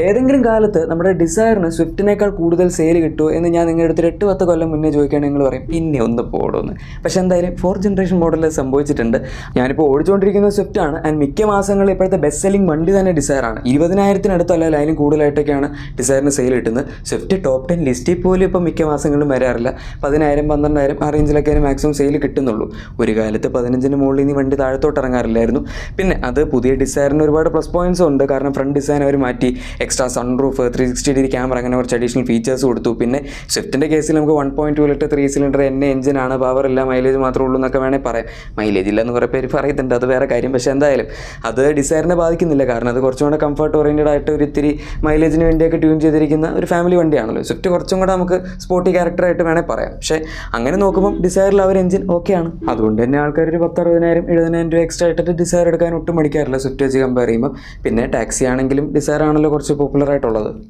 ഏതെങ്കിലും കാലത്ത് നമ്മുടെ ഡിസയറിന് സ്വിഫ്റ്റിനേക്കാൾ കൂടുതൽ സെയിൽ കിട്ടുമോ എന്ന് ഞാൻ നിങ്ങളുടെ അടുത്ത് 8-10 കൊല്ലം മുന്നേ ചോദിക്കുകയാണെങ്കിൽ നിങ്ങൾ പറയും പിന്നെ ഒന്ന് പോടുമെന്ന്. പക്ഷേ എന്തായാലും 4th ജനറേഷൻ മോഡലിൽ സംഭവിച്ചിട്ടുണ്ട്. ഞാനിപ്പോൾ ഓടിച്ചുകൊണ്ടിരിക്കുന്ന സ്വിഫ്റ്റ് ആണ്. ആൻഡ് മിക്ക മാസങ്ങളിൽ ഇപ്പോഴത്തെ ബെസ്റ്റ് സെല്ലിംഗ് വണ്ടി തന്നെ ഡിസയറാണ്. 20,000-അടുത്തല്ല അതിലും കൂടുതലായിട്ടൊക്കെയാണ് ഡിസയറിന് സെയിൽ കിട്ടുന്നത്. സ്വിഫ്റ്റ് ടോപ്പ് 10 ലിസ്റ്റിൽ പോലും ഇപ്പോൾ മിക്ക മാസങ്ങളിലും വരാറില്ല. 10,000-12,000 ആ റേഞ്ചിലൊക്കെ മാക്സിമം സെയിൽ കിട്ടുന്നുള്ളൂ. ഒരു കാലത്ത് 15-ന് മുകളിൽ ഇനി വണ്ടി താഴത്തോട്ട് ഇറങ്ങാറില്ലായിരുന്നു. പിന്നെ അത് പുതിയ ഡിസയറിന് ഒരുപാട് പ്ലസ് പോയിൻറ്റ്സ് ഉണ്ട്. കാരണം ഫ്രണ്ട് ഡിസൈൻ അവർ മാറ്റി, എക്സ്ട്രാ സൺറൂഫ്, 360° ക്യാമറ, അങ്ങനെ കുറച്ച് അഡീഷണൽ ഫീച്ചേഴ്സ് കൊടുത്തു. പിന്നെ സ്വിഫ്റ്റിൻ്റെ കേസിൽ നമുക്ക് 1.2 ലിറ്റർ 3 സിലിണ്ടർ എഞ്ചിനാണ്, പവർ ഇല്ല, മൈലേജ് മാത്രമേ ഉള്ളൂ എന്നൊക്കെ വേണേൽ പറയാം. മൈലേജ് ഇല്ലെന്ന് കുറേ പേര് പറയുന്നുണ്ട്, അത് വേറെ കാര്യം. പക്ഷേ എന്തായാലും അത് ഡിസയറിനെ ബാധിക്കുന്നില്ല. കാരണം അത് കുറച്ചും കൂടെ കംഫർട്ട് ഓറിയൻറ്റഡ് ആയിട്ട് ഒരു ഇത്തിരി മൈലേജിന് വേണ്ടിയൊക്കെ ട്യൂൺ ചെയ്തിരിക്കുന്ന ഒരു ഫാമിലി വണ്ടിയാണല്ലോ. സ്വിഫ്റ്റ് കുറച്ചും കൂടെ നമുക്ക് സ്പോർട്ടി ക്യാരക്ടറായിട്ട് വേണേൽ പറയാം. പക്ഷേ അങ്ങനെ നോക്കുമ്പോൾ ഡിസയറിൽ അവർ എഞ്ചിൻ ഓക്കെയാണ്. അതുകൊണ്ട് തന്നെ ആൾക്കാർ ഒരു 10,000-60,000 രൂപ എക്സ്ട്രാ ആയിട്ട് ഡിസയർ എടുക്കാൻ ഒട്ടും മടിക്കാറില്ല സ്വിഫ്റ്റ് വെച്ച് കമ്പയർ ചെയ്യുമ്പോൾ. പിന്നെ ടാക്സി ആണെങ്കിലും ഡിസയർ ആണല്ലോ കുറച്ച് പോപ്പുലർ ആയിട്ടുള്ളത്.